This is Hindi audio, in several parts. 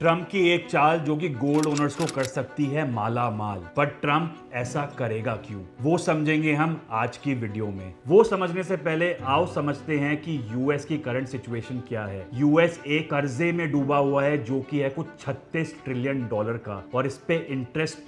ट्रंप की एक चाल जो कि गोल्ड ओनर्स को कर सकती है माला माल, पर ट्रंप ऐसा करेगा क्यों, वो समझेंगे हम आज की वीडियो में। वो समझने से पहले आओ समझते हैं कि यूएस की करंट सिचुएशन क्या है। यूएस एक कर्जे में डूबा हुआ है जो कि है कुछ 36 ट्रिलियन डॉलर का, और इस पे इंटरेस्ट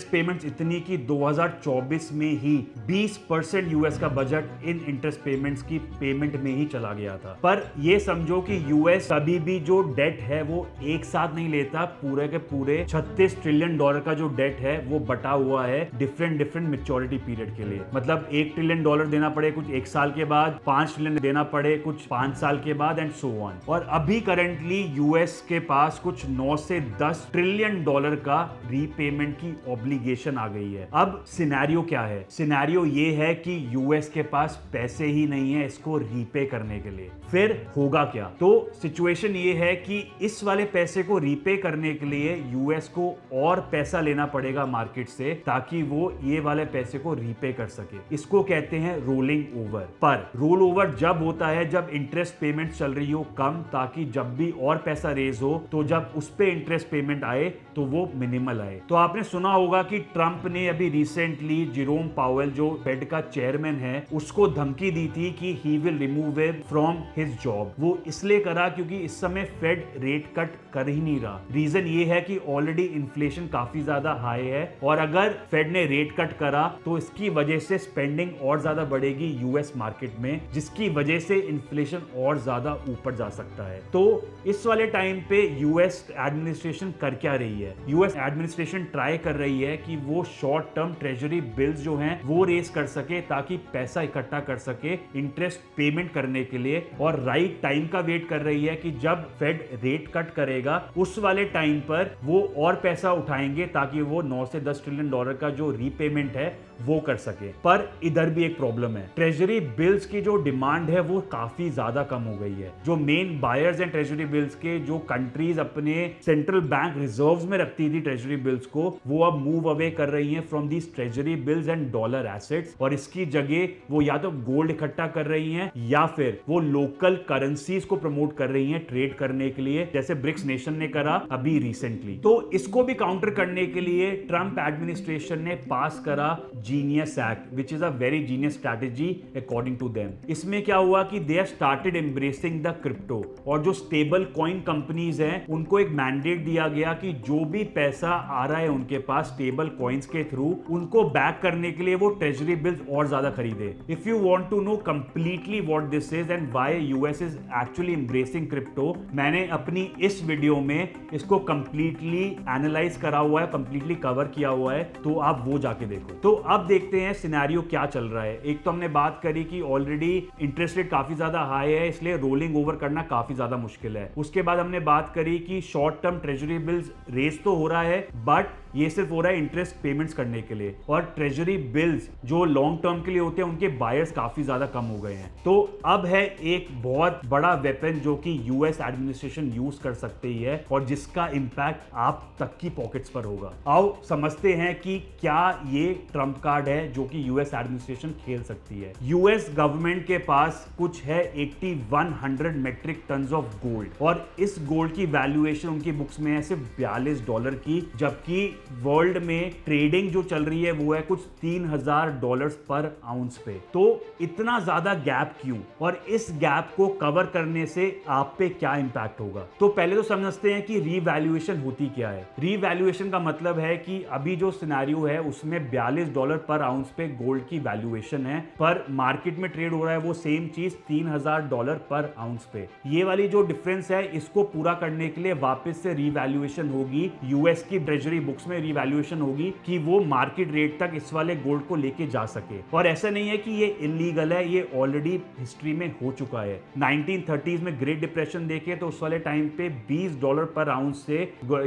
पेमेंट्स इतनी कि 2024 में ही 20% यूएस का बजट इन इंटरेस्ट पेमेंट्स की पेमेंट में ही चला गया था। पर ये समझो कि यूएस कभी भी जो डेट है वो एक साथ नहीं लेता, पूरे के पूरे 36 ट्रिलियन डॉलर का जो डेट है वो बटा हुआ है डिफरेंट मेच्योरिटी पीरियड के लिए। मतलब 1 ट्रिलियन डॉलर देना पड़े कुछ 1 साल के बाद, 5 ट्रिलियन देना पड़े कुछ 5 साल के बाद, एंड सो ऑन। और अभी करंटली यूएस के पास कुछ 9 से 10 ट्रिलियन डॉलर का रीपेमेंट की ऑब्लिगेशन आ गई है। अब सिनेरियो क्या है? सिनेरियो ये है कि यूएस के पास पैसे ही नहीं है इसको रीपे करने के लिए। फिर होगा क्या? तो सिचुएशन ये है कि इस वाले पैसे को रीपे करने के लिए यूएस को और पैसा लेना पड़ेगा मार्केट से, ताकि वो ये वाले पैसे को रीपे कर सके। इसको कहते हैं रोलिंग ओवर। पर रोल ओवर जब होता है जब इंटरेस्ट पेमेंट चल रही हो कम, ताकि जब भी और पैसा रेज हो तो जब उस पे इंटरेस्ट पेमेंट आए तो वो मिनिमल आए। तो आपने सुना होगा कि ट्रंप ने अभी रिसेंटली जेरोम पावेल जो फेड का चेयरमैन है उसको धमकी दी थी कि he will remove him from his job. वो इसलिए करा क्योंकि इस समय फेड रेट कट कर ही नहीं रहा। रीजन ये है कि ऑलरेडी इन्फ्लेशन काफी ज्यादा हाई है, और अगर फेड ने रेट कट करा तो इसकी वजह से स्पेंडिंग और ज्यादा बढ़ेगी यूएस मार्केट में, जिसकी वजह से इन्फ्लेशन और ज्यादा ऊपर जा सकता है। तो इस वाले टाइम पे यूएस एडमिनिस्ट्रेशन कर क्या रही है? यूएस एडमिनिस्ट्रेशन ट्राई कर रही है कि वो शॉर्ट टर्म ट्रेजरी बिल्स जो हैं वो रेस कर सके, ताकि पैसा इकट्ठा कर सके इंटरेस्ट पेमेंट करने के लिए, और राइट टाइम का वेट कर रही है कि जब फेड रेट कट करेगा उस वाले टाइम पर वो और पैसा उठाएंगे, ताकि वो 9 से 10 ट्रिलियन डॉलर का जो रीपेमेंट है वो कर सके। पर इधर भी एक प्रॉब्लम है। ट्रेजरी बिल्स की जो डिमांड है वो काफी ज्यादा कम हो गई है। जो मेन बायर्स हैं ट्रेजरी बिल्स के, जो कंट्रीज अपने सेंट्रल बैंक रिजर्व्स में रखती थी ट्रेजरी बिल्स को, वो अब मूव अवे कर रही हैं from this treasury bills and dollar assets, और इसकी जगह वो या तो गोल्ड इकट्ठा कर रही हैं या फिर वो लोकल करेंसीज को प्रमोट कर रही हैं ट्रेड करने के लिए, जैसे ब्रिक्स नेशन ने करा अभी रिसेंटली। तो इसको भी काउंटर करने के लिए ट्रंप एडमिनिस्ट्रेशन ने पास करा genius act, which is a very genius strategy according to them. इसमें क्या हुआ कि they have started embracing the crypto, और जो स्टेबल कॉइन कंपनीज हैं उनको एक मैंडेट दिया गया कि जो भी पैसा आ रहा है उनके पास स्टेबल कॉइन्स के थ्रू, उनको बैक करने के लिए वो ट्रेजरी बिल्स और ज्यादा खरीदे। If you want to know completely what this is and why US is actually embracing crypto, मैंने अपनी इस वीडियो में इसको कंप्लीटली एनालाइज करा हुआ है, कंप्लीटली कवर किया हुआ है, तो आप वो जाके देखो। तो अब देखते हैं सिनेरियो क्या चल रहा है। एक तो हमने बात करी कि ऑलरेडी इंटरेस्ट रेट काफी ज्यादा हाई है, इसलिए रोलिंग ओवर करना काफी ज्यादा मुश्किल है। उसके बाद हमने बात करी कि short term treasury bills rates तो हो रहा है, बट ये सिर्फ हो रहा है इंटरेस्ट पेमेंट्स करने के लिए, और ट्रेजरी बिल्स जो लॉन्ग टर्म के लिए होते हैं उनके बायर्स काफी ज्यादा कम हो गए हैं। तो अब है एक बहुत बड़ा वेपन जो कि यूएस एडमिनिस्ट्रेशन यूज कर सकती है, और जिसका इंपैक्ट आप तक की पॉकेट्स पर होगा। आओ समझते हैं कि क्या ये ट्रंप कार्ड है जो कि यूएस एडमिनिस्ट्रेशन खेल सकती है। यूएस गवर्नमेंट के पास कुछ है 8100 मेट्रिक टन ऑफ गोल्ड, और इस गोल्ड की वैल्यूएशन उनकी बुक्स में है सिर्फ $42 की, जबकि वर्ल्ड में ट्रेडिंग जो चल रही है वो है कुछ $3000 पर आउंस पे। तो इतना ज्यादा गैप क्यों, और इस गैप को कवर करने से आप पे क्या इंपैक्ट होगा? तो पहले तो समझते हैं कि रीवैल्यूएशन होती क्या है। रीवैल्यूएशन का मतलब है कि अभी जो सिनेरियो है उसमें $42 पर आउंस पे गोल्ड की वैल्यूएशन है, पर मार्केट में ट्रेड हो रहा है वो सेम चीज $3000 पर आउंस पे। ये वाली जो डिफरेंस है इसको पूरा करने के लिए वापस से रीवैल्यूएशन होगी, यूएस की ट्रेजरी बुक्स में रीवैल्यूएशन होगी कि वो मार्केट रेट तक इस वाले गोल्ड को लेके जा सके। और ऐसा नहीं है कि ये इलीगल है, ये ऑलरेडी हिस्ट्री में हो चुका है। 1930s में ग्रेट डिप्रेशन देखे तो उस वाले टाइम पे $20 पर आउंस से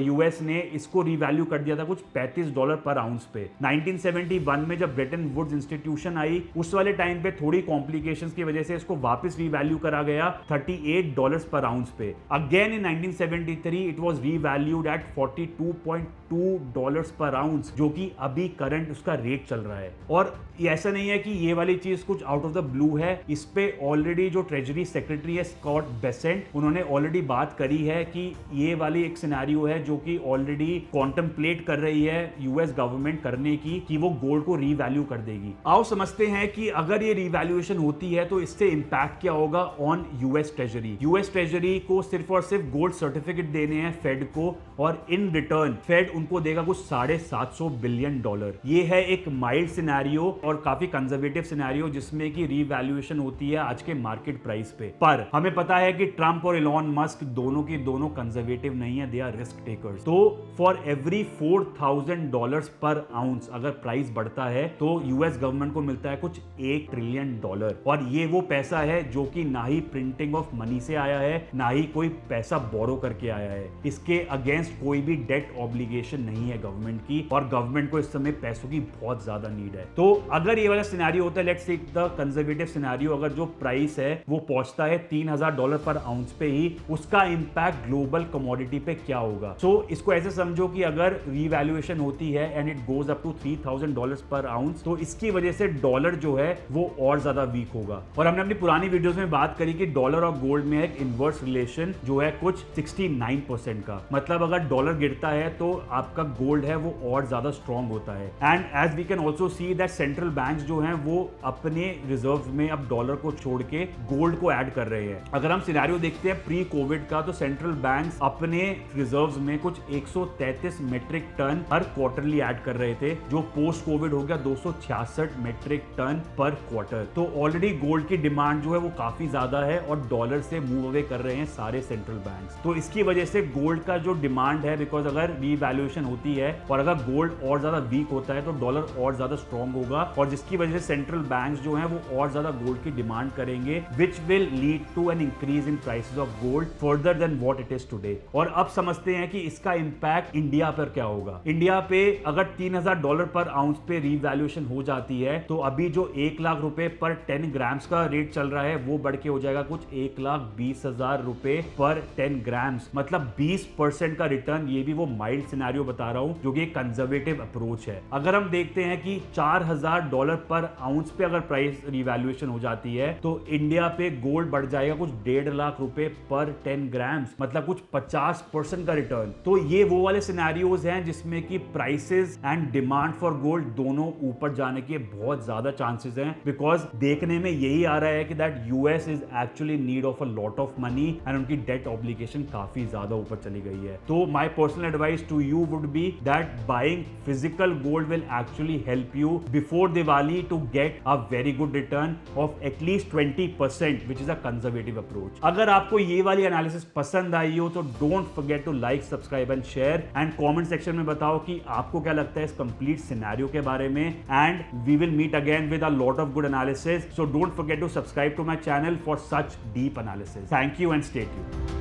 यूएस ने इसको रीवैल्यू कर दिया था कुछ $35 पर आउंस पे। 1971 में जब ब्रेटन वुड्स इंस्टीट्यूशन आई उस वाले टाइम पे थोड़ी कॉम्प्लिकेशंस की वजह से इसको वापस रीवैल्यू करा गया $38 पर आउंस पे। Again in 1973 it was revalued at $42.2 $1,000 पर आउंस, जो कि अभी करंट उसका रेट चल रहा है। और ऐसा नहीं है कि ये वाली चीज कुछ आउट ऑफ द ब्लू है, इस पे ऑलरेडी जो ट्रेजरी सेक्रेटरी है स्कॉट बेसेंट, उन्होंने ऑलरेडी बात करी है कि ये वाली एक सिनेरियो है जो कि ऑलरेडी कॉन्टेम्पलेट कर रही है यूएस गवर्नमेंट करने की, कि वो गोल्ड को रीवैल्यू कर देगी। आओ समझते हैं कि अगर ये रीवैल्यूएशन होती है तो इससे इंपैक्ट क्या होगा on US treasury. US treasury को सिर्फ और सिर्फ गोल्ड सर्टिफिकेट देने हैं फेड को, और इन रिटर्न फेड उनको देगा कुछ $750 बिलियन। ये है एक माइल्ड सिनेरियो और काफी कंजर्वेटिव सिनेरियो जिसमें कि रीवैल्यूएशन होती है आज के मार्केट प्राइस पे। पर हमें पता है कि ट्रंप और इलॉन मस्क दोनों की दोनों कंजर्वेटिव नहीं है, दे आर रिस्क टेकर्स। तो फॉर एवरी $4,000 पर आउंस अगर प्राइस बढ़ता है तो यूएस गवर्नमेंट को मिलता है कुछ $1 ट्रिलियन, और ये वो पैसा है जो कि ना ही प्रिंटिंग ऑफ मनी से आया है, ना ही कोई पैसा बोरो करके आया है। इसके अगेंस्ट कोई भी डेट ऑब्लिगेशन नहीं है गवर्नमेंट की, और गवर्नमेंट को इस समय पैसों की बहुत ज्यादा नीड है। तो अगर ये वाला सिनेरियो होता है, let's take the conservative scenario, अगर जो प्राइस है वो पहुंचता है $3,000 पर आउंस पे ही, उसका इंपैक्ट ग्लोबल कमोडिटी पे क्या होगा। सो इसको ऐसे समझो कि अगर रीवैल्यूएशन होती है and it goes up to $3,000 पर आउंस, तो इसकी वजह से डॉलर जो है वो और ज्यादा वीक होगा। और हमने अपनी पुरानी वीडियोस में बात करी कि डॉलर और गोल्ड में एक इनवर्स रिलेशन जो है कुछ 69% का, मतलब अगर डॉलर गिरता है तो आपका गोल्ड है वो और ज्यादा स्ट्रॉन्ग होता है। And as we can also see that central banks जो हैं वो अपने रिजर्व्स में अब डॉलर को छोड़ के गोल्ड को ऐड कर रहे हैं। अगर हम सिनेरियो देखते हैं प्री कोविड का, तो सेंट्रल बैंक्स अपने रिजर्व्स में कुछ 133 मेट्रिक टन हर क्वार्टरली ऐड कर रहे थे, जो पोस्ट कोविड हो गया 266 मेट्रिक टन पर क्वार्टर। तो ऑलरेडी गोल्ड की डिमांड जो है वो काफी ज्यादा है और डॉलर से मूव अवे कर रहे हैं सारे सेंट्रल बैंक्स। तो इसकी वजह से गोल्ड का जो डिमांड है, बिकॉज अगर रीवैल्यूएशन होती है और अगर गोल्ड और ज्यादा वीक होता है तो डॉलर और ज्यादा स्ट्रॉन्ग होगा, और जिसकी वजह से सेंट्रल बैंक्स जो हैं वो और ज्यादा गोल्ड की डिमांड करेंगे, which will lead to an increase in prices of gold further than what it is today. और अब समझते हैं कि इसका इंपैक्ट इंडिया पर क्या होगा। इंडिया पे अगर $3,000 पर आउंस पे रीवैल्यूएशन हो जाती है तो अभी जो ₹1,00,000 पर 10 ग्राम्स का रेट चल रहा है वो बढ़ के हो जाएगा कुछ ₹1,20,000 पर 10 ग्राम्स, मतलब 20% का रिटर्न। ये भी वो माइल्ड सिनेरियो बता रहा हूं जो कि एक कंजर्वेटिव अप्रोच है। अगर हम देखते हैं कि $4,000 पर आउंस पे अगर प्राइस रिवैल्यूएशन हो जाती है तो इंडिया पे गोल्ड बढ़ जाएगा कुछ ₹1.5 पर 10 ग्राम्स, मतलब कुछ 50% का रिटर्न। तो ये वो वाले सिनेरियोज हैं जिसमें कि prices and demand for gold दोनों ऊपर जाने के बहुत ज्यादा चांसेस हैं, बिकॉज देखने में यही आ रहा है कि that US is actually need of a lot of money and उनकी डेट ऑब्लिगेशन काफी ज्यादा ऊपर चली गई है। तो my personal advice to you would be that buying physical gold will actually help you before Diwali to get a very good return of at least 20%, which is a conservative approach. अगर आपको ये वाली एनालिसिस पसंद आई हो तो don't forget to like, subscribe and share, and comment section में बताओ कि आपको क्या लगता है इस कंप्लीट सिनेरियो के बारे में। And we will meet again with a lot of good analysis, so don't forget to subscribe to my channel for such deep analysis. Thank you and stay tuned.